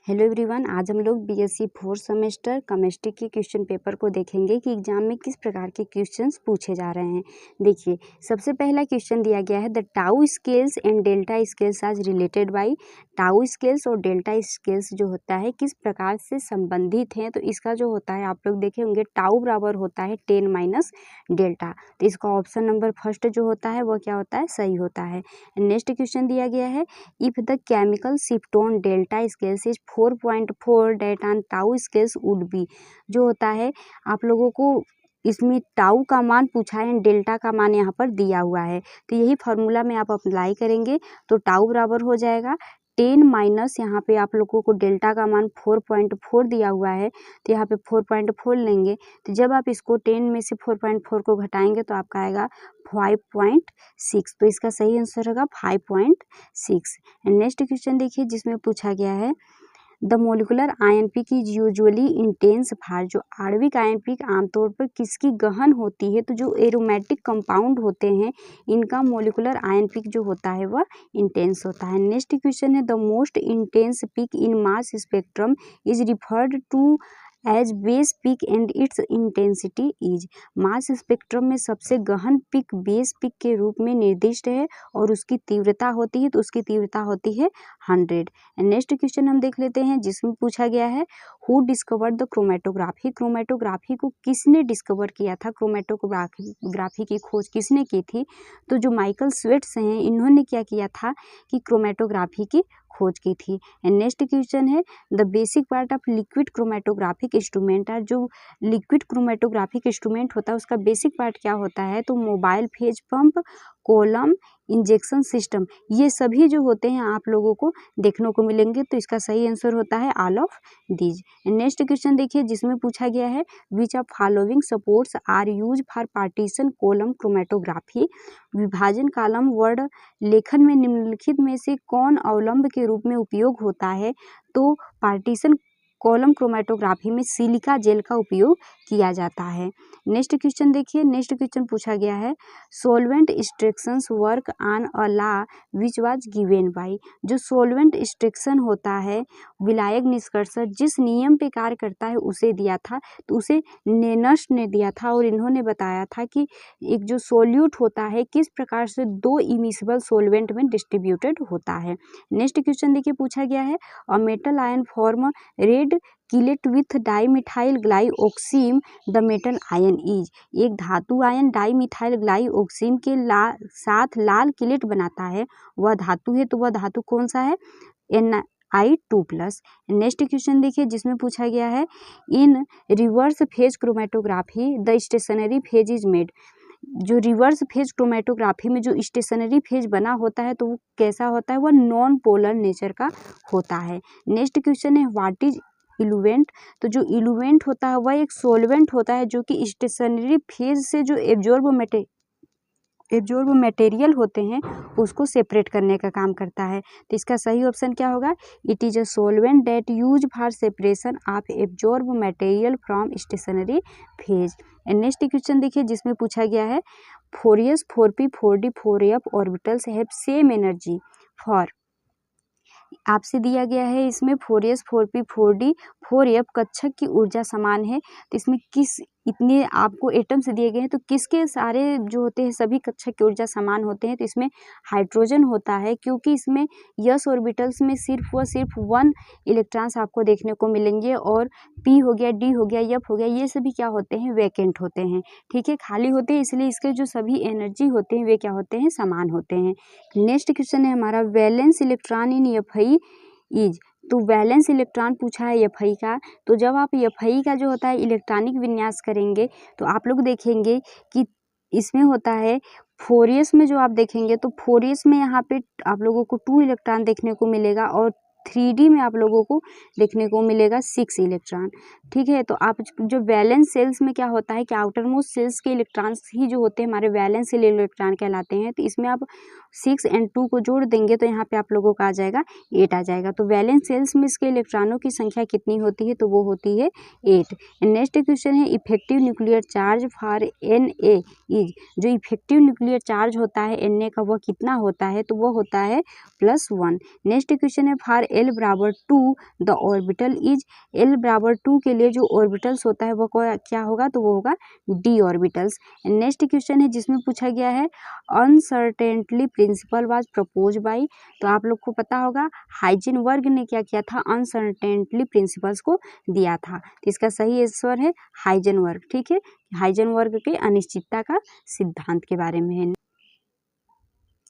Hello everyone, आज हम लोग बीएससी फोर्थ सेमेस्टर केमिस्ट्री के क्वेश्चन पेपर को देखेंगे कि एग्जाम में किस प्रकार के क्वेश्चंस पूछे जा रहे हैं। देखिए, सबसे पहला क्वेश्चन दिया गया है the tau scales and delta scales आज रिलेटेड बाय। टाउ स्केल्स और डेल्टा स्केल्स जो होता है किस प्रकार से संबंधित हैं, तो इसका जो होता है आप लोग देखे होंगे टाउ बराबर होता है 10 माइनस डेल्टा। तो इसका ऑप्शन नंबर फर्स्ट जो होता है वह क्या होता है, सही होता है। नेक्स्ट क्वेश्चन दिया गया है if the chemical shift on delta scales is 4.4 that on tau scales would be. जो होता है आप लोगों को इसमें टाउ का मान पूछा है, डेल्टा का मान यहाँ पर दिया हुआ है, तो यही फार्मूला में आप अप्लाई करेंगे तो टाउ बराबर हो जाएगा 10 माइनस यहाँ पे आप लोगों को डेल्टा का मान 4.4 दिया हुआ है, तो यहाँ पे 4.4 लेंगे। तो जब आप इसको 10 में से 4.4 को घटाएंगे तो आपका आएगा 5.6। तो इसका सही आंसर होगा 5.6। नेक्स्ट क्वेश्चन देखिए जिसमें पूछा गया है the molecular ion peak is usually intense far. जो आणविक आयन पीक आमतौर पर किसकी गहन होती है, तो जो एरोमेटिक कंपाउंड होते हैं इनका मोलिकुलर आयन पीक जो होता है वह इंटेंस होता है। नेक्स्ट क्वेश्चन है the most intense peak in mass spectrum is referred to as base peak and its intensity is. Mass spectrum में सबसे गहन पिक बेस पिक के रूप में निर्दिष्ट है और उसकी तीव्रता होती है, तो उसकी तीव्रता होती है 100। नेक्स्ट क्वेश्चन हम देख लेते हैं जिसमें पूछा गया है who discovered the chromatography. Chromatography को किसने डिस्कवर किया था, क्रोमेटोग्राफी की खोज किसने की थी, तो जो माइकल स्वेट्स हैं इन्होंने क्या किया था कि क्रोमेटोग्राफी की खोज की थी। एंड नेक्स्ट क्वेश्चन है the basic part of liquid chromatographic instrument are. जो लिक्विड क्रोमेटोग्राफिक इंस्ट्रूमेंट होता है उसका बेसिक पार्ट क्या होता है, तो mobile phase pump, column, injection system, ये सभी जो होते हैं आप लोगों को देखने को मिलेंगे, तो इसका सही आंसर होता है all of these. Next question देखिए जिसमें पूछा गया है which of following supports are use for partition column chromatography. विभाजन कॉलम वर्ड लेखन में निम्नलिखित में से कौन अवलंब के रूप में उपयोग होता है, तो पार्टीशन कॉलम क्रोमेटोग्राफी में सिलिका जेल का उपयोग किया जाता है। नेक्स्ट क्वेश्चन देखिए, नेक्स्ट क्वेश्चन पूछा गया है solvent instructions work on a law which was given by. जो सोलवेंट इंस्ट्रक्शन होता है, विलायक निष्कर्ष जिस नियम पे कार्य करता है उसे दिया था, तो उसे नेनस ने दिया था और इन्होंने बताया था कि एक जो सोल्यूट होता है किस प्रकार से 2 इमिसिबल सोलवेंट में डिस्ट्रीब्यूटेड होता है। नेक्स्ट क्वेश्चन देखिए पूछा गया है a metal ion form red chelate with dimethyl glyoxime the metal ion is. एक धातु आयन डाईमिथाइल ग्लाइऑक्सीम के साथ लाल किलेट बनाता है, वह धातु है, तो वह धातु कौन सा है, Ni2+। नेक्स्ट क्वेश्चन देखिए जिसमें पूछा गया है in reverse phase chromatography the stationary phase is made. जो रिवर्स फेज क्रोमेटोग्राफी में जो स्टेशनरी फेज बना होता है तो वो कैसा होता है, वह नॉन पोलर नेचर का होता है। नेक्स्ट क्वेश्चन है व्हाट इज इलुवेंट। तो जो इलुवेंट होता है वह एक सोलवेंट होता है जो कि स्टेशनरी फेज से जो एब्जॉर्ब मटेरियल होते हैं उसको सेपरेट करने का काम करता है, तो इसका सही ऑप्शन क्या होगा, it is a solvent that use for separation of absorb material from stationary phase. Next question देखिए जिसमें पूछा गया है 4s 4p 4d 4f orbitals have same energy for. आपसे दिया गया है इसमें 4s 4p 4d 4f कक्षक की ऊर्जा समान है, तो इसमें किस इतने आपको एटम्स दिए गए हैं तो किसके सारे जो होते हैं सभी कक्षक की ऊर्जा समान होते हैं, तो इसमें हाइड्रोजन होता है क्योंकि इसमें यस ऑर्बिटल्स में सिर्फ 1 इलेक्ट्रॉन्स आपको देखने को मिलेंगे और p हो गया, d हो गया, f हो गया, ये सभी क्या होते हैं, वैकेंट होते हैं, ठीक है, खाली होते हैं, इसलिए इसके जो सभी एनर्जी होते हैं वे क्या होते हैं, समान होते हैं। नेक्स्ट क्वेश्चन है हमारा valence electron in FE is. तो वैलेंस इलेक्ट्रॉन पूछा है एफई का, तो जब आप एफई का जो होता है इलेक्ट्रॉनिक विन्यास करेंगे तो आप लोग देखेंगे कि इसमें होता है 4s में जो आप देखेंगे तो 4s में यहाँ पे आप लोगों को 2 इलेक्ट्रॉन देखने को मिलेगा और 3d में आप लोगों को देखने को मिलेगा 6 इलेक्ट्रॉन, ठीक है। तो आप जो वैलेंस सेल्स में क्या होता है कि आउटर मोस्ट सेल्स के इलेक्ट्रॉन्स ही जो होते हैं हमारे वैलेंस इलेक्ट्रॉन कहलाते हैं, तो इसमें आप 6 और 2 को जोड़ देंगे तो यहाँ पे आप लोगों का आ जाएगा 8 आ जाएगा। तो वैलेंस सेल्स में इसके इलेक्ट्रॉनों की संख्या कितनी होती है, तो वो होती है 8। नेक्स्ट क्वेश्चन है effective nuclear charge for Na is. जो इफेक्टिव न्यूक्लियर चार्ज होता है Na का वह कितना होता है, तो वो होता है +1। नेक्स्ट क्वेश्चन है फॉर L बराबर 2 द ऑर्बिटल इज, L बराबर 2 के लिए जो ऑर्बिटल्स होता है वो क्या होगा, तो वो होगा d ऑर्बिटल्स। नेक्स्ट क्वेश्चन है जिसमें पूछा गया है uncertainty principle was propose by, तो आप लोग को पता होगा हाइजेनबर्ग ने क्या किया था, अनसर्टेनिटी प्रिंसिपल्स को दिया था। तो इसका सही आंसर है हाइजेनबर्ग। ठीक है, हाइजेनबर्ग के अनिश्चितता का सिद्धांत के बारे में है।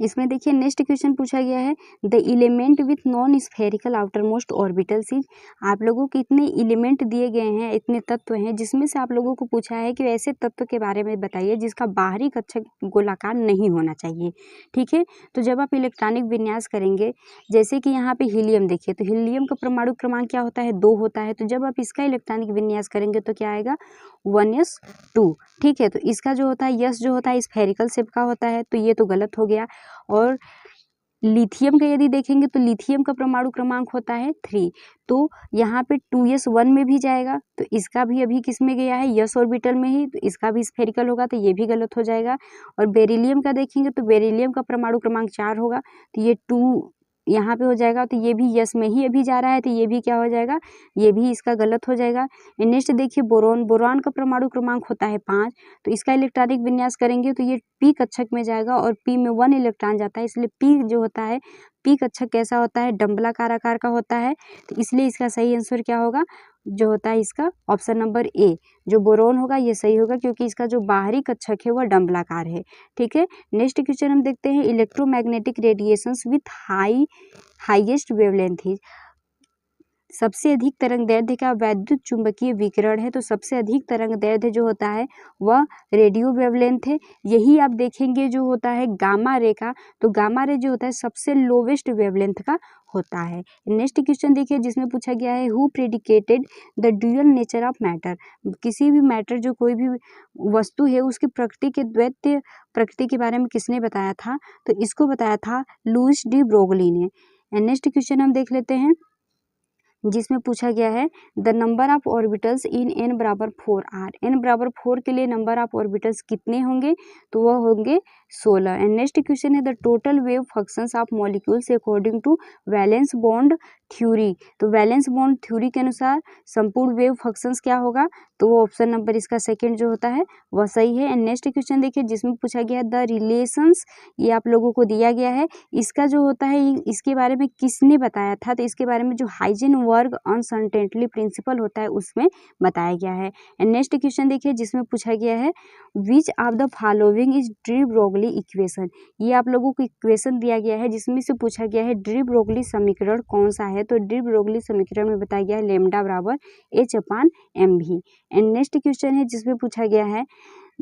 इसमें देखिए नेक्स्ट क्वेश्चन पूछा गया है the element with non spherical outer most orbitals is, आप लोगों को इतने एलिमेंट दिए गए हैं, इतने तत्व हैं, जिसमें से आप लोगों को पूछा है कि ऐसे तत्व के बारे में बताइए जिसका बाहरी कक्षक गोलाकार नहीं होना चाहिए। ठीक है, तो जब आप इलेक्ट्रॉनिक विन्यास करेंगे, जैसे कि यहाँ पे हीलियम देखिए, तो हीलियम का परमाणु क्रमांक क्या होता है, 2 होता है। तो जब आप इसका इलेक्ट्रॉनिक विन्यास करेंगे तो क्या आएगा, 1s2। ठीक है, तो इसका जो होता है यस जो होता है स्फेरिकल शेप का होता है, तो ये तो गलत हो गया। और लिथियम का यदि देखेंगे तो लिथियम का परमाणु क्रमांक होता है 3, तो यहाँ पे 2s 1 में भी जाएगा, तो इसका भी अभी किस में गया है, यस ऑर्बिटल में ही, तो इसका भी स्फेरिकल होगा, तो ये भी गलत हो जाएगा। और बेरिलियम का देखेंगे तो बेरिलियम का परमाणु क्रमांक 4 होगा, तो ये 2 यहाँ पे हो जाएगा, तो ये भी यस में ही अभी जा रहा है, तो ये भी क्या हो जाएगा, ये भी इसका गलत हो जाएगा। नेक्स्ट देखिए बोरॉन, बोरॉन का परमाणु क्रमांक होता है 5, तो इसका इलेक्ट्रॉनिक विन्यास करेंगे तो ये पी कक्षक में जाएगा और पी में 1 इलेक्ट्रॉन जाता है, इसलिए पी जो होता है, पी कक्षक कैसा होता है, डंबलाकार आकार का होता है, तो इसलिए इसका सही आंसर क्या होगा, जो होता है इसका ऑप्शन नंबर ए, जो बोरोन होगा ये सही होगा, क्योंकि इसका जो बाहरी कक्षक है वह डंबलाकार है। ठीक है, नेक्स्ट क्वेश्चन हम देखते हैं electromagnetic radiations with highest wavelength is, सबसे अधिक तरंग दैर्ध्य का वैद्युत चुंबकीय विकिरण है, तो सबसे अधिक तरंग दैर्ध्य जो होता है वह रेडियो वेवलेंथ है। यही आप देखेंगे जो होता है गामा रे का, तो गामा रे जो होता है सबसे लोवेस्ट वेवलेंथ का होता है। नेक्स्ट क्वेश्चन देखिए जिसमें पूछा गया है who predicated the dual nature of matter, किसी भी मैटर जो कोई भी वस्तु है उसकी प्रकृति के द्वैत प्रकृति के बारे में किसने बताया था, तो इसको बताया था लुईस डी ब्रोगली ने। नेक्स्ट क्वेश्चन हम देख लेते हैं जिसमें पूछा गया है the number of orbitals in n बराबर 4 आर, n बराबर 4 के लिए नंबर ऑफ ऑर्बिटल्स कितने होंगे, तो वह होंगे 16। एंड नेक्स्ट क्वेश्चन है the total wave functions of molecules according to valence bond theory, तो वैलेंस बॉन्ड थ्योरी के अनुसार संपूर्ण वेव फंक्शंस क्या होगा, तो वो ऑप्शन नंबर इसका सेकंड जो होता है वह सही है। एंड नेक्स्ट क्वेश्चन देखिए जिसमें पूछा गया है द रिलेशंस, ये आप लोगों को दिया गया है, इसका जो होता है इसके बारे में किसने बताया था, तो इसके बारे में जो हाइजेनबर्ग अनसर्टेनिटी प्रिंसिपल होता है उसमें बताया गया है। एंड नेक्स्ट क्वेश्चन देखिए जिसमें पूछा गया है which of the following is de Broglie equation, ये आप लोगों को इक्वेशन दिया गया है जिसमें से पूछा गया है डी ब्रोगली समीकरण कौन सा है, तो डी ब्रोगली समीकरण में बताया गया है लेमडा बराबर h/mv। एंड नेक्स्ट क्वेश्चन है जिसमें पूछा गया है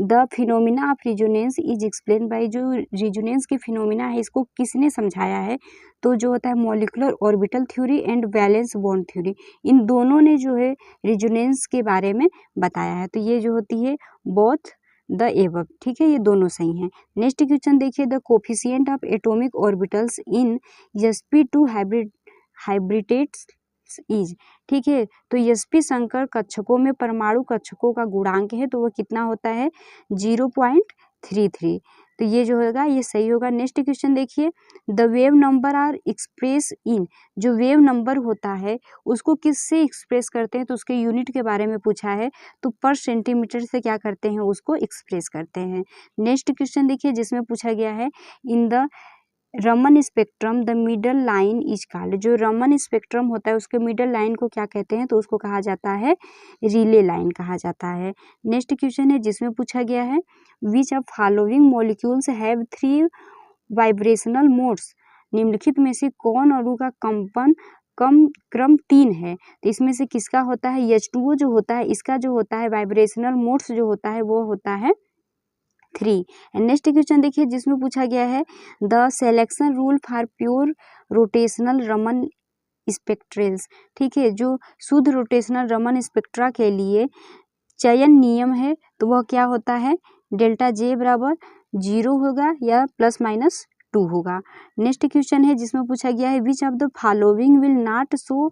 the phenomena of resonance is explain by, जो रिजोनेंस के फिनोमिना है इसको किसने समझाया है, तो जो होता है molecular orbital theory and valence bond theory, इन दोनों ने जो है रिजोनेंस के बारे में बताया है, तो ये जो होती है बोथ द एबव। ठीक है, ये दोनों सही हैं। नेक्स्ट क्वेश्चन देखिए the coefficient of atomic orbitals in sp2 hybridates is, ठीक है, तो sp संकर कक्षकों में परमाणु कक्षकों का गुणांक है, तो वो कितना होता है 0.33, तो ये जो होगा ये सही होगा। नेक्स्ट क्वेश्चन देखिए the wave number are express in, जो वेव नंबर होता है उसको किससे एक्सप्रेस करते हैं, तो उसके यूनिट के बारे में पूछा है, तो पर सेंटीमीटर से क्या करते हैं उसको एक्सप्रेस करते हैं। नेक्स्ट क्वेश्चन देखिए जिसमें पूछा गया है in the Raman spectrum the middle line is called, जो रमन स्पेक्ट्रम होता है उसके मिडल लाइन को क्या कहते हैं, तो उसको कहा जाता है रिले लाइन कहा जाता है। नेक्स्ट क्वेश्चन है जिसमें पूछा गया है which of following molecules have 3 vibrational modes, निम्नलिखित में से कौन अणु का कंपन क्रम 3 है, तो इसमें से किसका होता है H2O जो होता है इसका जो होता है वाइब्रेशनल मोड्स जो होता है वो होता है 3। नेक्स्ट क्वेश्चन देखिए जिसमें पूछा गया है the selection rule for pure rotational Raman spectrals, ठीक है, जो शुद्ध रोटेशनल रमन स्पेक्ट्रा के लिए चयन नियम है तो वह क्या होता है डेल्टा जे बराबर 0 होगा या +-2 होगा। नेक्स्ट क्वेश्चन है जिसमें पूछा गया है which of the following will not show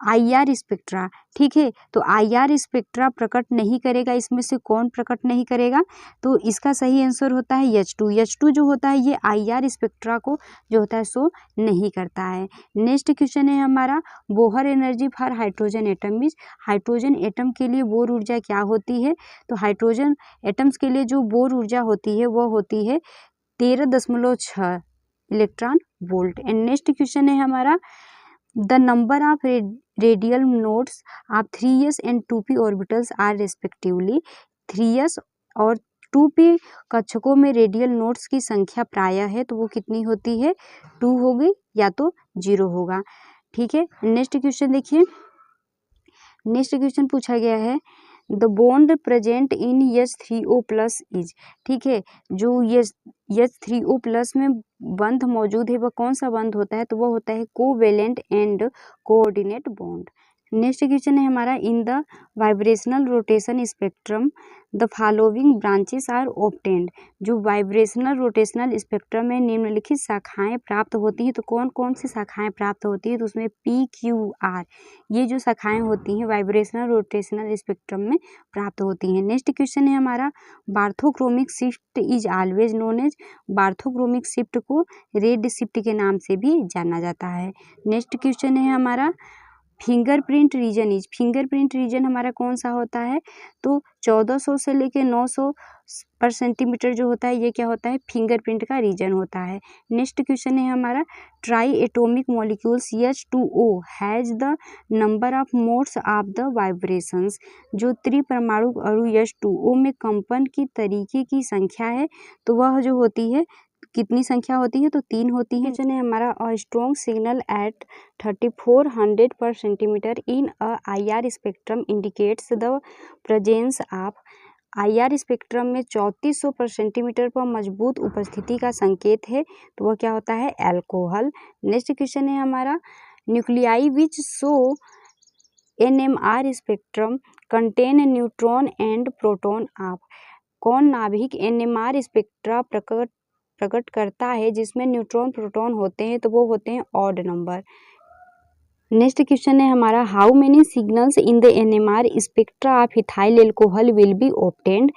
IR spectra, ठीक है। तो IR स्पेक्ट्रा प्रकट नहीं करेगा, इसमें से कौन प्रकट नहीं करेगा? तो इसका सही आंसर होता है H2। H2 जो होता है ये IR स्पेक्ट्रा को जो होता है सो नहीं करता है। नेक्स्ट क्वेश्चन है हमारा, Bohr energy for hydrogen atom is, hydrogen atom के लिए बोर ऊर्जा क्या होती है? तो हाइड्रोजन एटम्स के लिए जो बोर ऊर्जा होती है वो होती है 13.6 electron volt. And next question है हमारा, the number of radial nodes of 3s and 2p orbitals are respectively. 3s और 2p कक्षकों में रेडियल नोड्स की संख्या प्रायः है, तो वो कितनी होती है? 2 होगी या तो 0 होगा, ठीक है। नेक्स्ट क्वेश्चन देखिए, नेक्स्ट क्वेश्चन पूछा गया है, the bond present in H3O plus is, ठीक है। जो H3O प्लस में बंध मौजूद है वह कौन सा बंध होता है? तो वह होता है covalent and coordinate bond. Next question है हमारा, in the vibrational rotation spectrum the following branches are obtained. जो वाइब्रेशनल रोटेशनल स्पेक्ट्रम में निम्नलिखित शाखाएं प्राप्त होती हैं, तो कौन कौन सी शाखाएं प्राप्त होती है? तो उसमें PQR ये जो शाखाएं होती हैं वाइब्रेशनल रोटेशनल स्पेक्ट्रम में प्राप्त होती हैं। नेक्स्ट क्वेश्चन है हमारा, bathochromic shift is always known as, bathochromic shift को रेड शिफ्ट के नाम से भी जाना जाता है। नेक्स्ट क्वेश्चन है हमारा, fingerprint region is, fingerprint region हमारा कौन सा होता है? तो 1400 से लेके 900 पर सेंटीमीटर जो होता है ये क्या होता है? फिंगरप्रिंट का रीजन होता है। नेक्स्ट क्वेश्चन है हमारा, try atomic molecules H2O has the number of modes of the vibrations. जो त्रिपरमाणु अणु H2O में कंपन की तरीके की संख्या है, तो वह जो होती है कितनी संख्या होती है? तो 3 होती है। क्वेश्चन है हमारा, अ स्ट्रॉन्ग सिग्नल एट 3400 पर centimetre in a IR spectrum indicates the presence of, IR spectrum में 3400 पर सेंटीमीटर पर मजबूत उपस्थिति का संकेत है, तो वह क्या होता है? अल्कोहल। नेक्स्ट क्वेश्चन है हमारा, nuclei which show NMR spectrum contain neutron and proton of. कौन नाभिक NMR स्पेक्ट्रा प्रकट करता है जिसमें न्यूट्रॉन प्रोटॉन होते हैं? तो वो होते हैं ऑड नंबर। नेक्स्ट क्वेश्चन है हमारा, how many signals in the NMR spectra of ethyl alcohol will be obtained.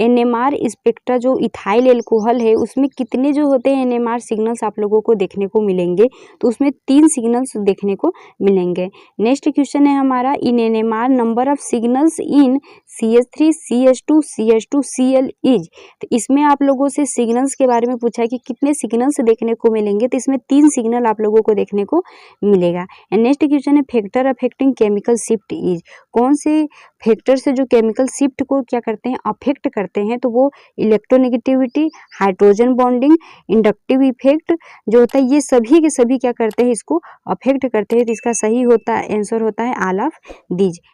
NMR spectra जो इथाइल एल्कोहल है उसमें कितने जो होते हैं NMR सिग्नल्स आप लोगों को देखने को मिलेंगे? तो उसमें 3 सिग्नल्स देखने को मिलेंगे। नेक्स्ट क्वेश्चन है हमारा, इन NMR number of signals in CH3 CH2 CH2 Cl is. तो इसमें आप लोगों से सिग्नल्स के बारे में पूछा है कि कितने सिग्नल्स देखने को मिलेंगे, तो इसमें 3 सिग्नल आप लोगों को देखने को मिलेगा। नेक्स्ट क्वेश्चन है, factor affecting chemical shift is. कौन से फैक्टर से जो केमिकल शिफ्ट को क्या करते हैं? अफेक्ट करते हैं, तो वो electronegativity, hydrogen bonding, inductive effect जो होता है ये सभी के सभी क्या करते हैं? इसको अफेक्ट करते हैं। तो इसका सही होता है आंसर होता है ऑल ऑफ दीज।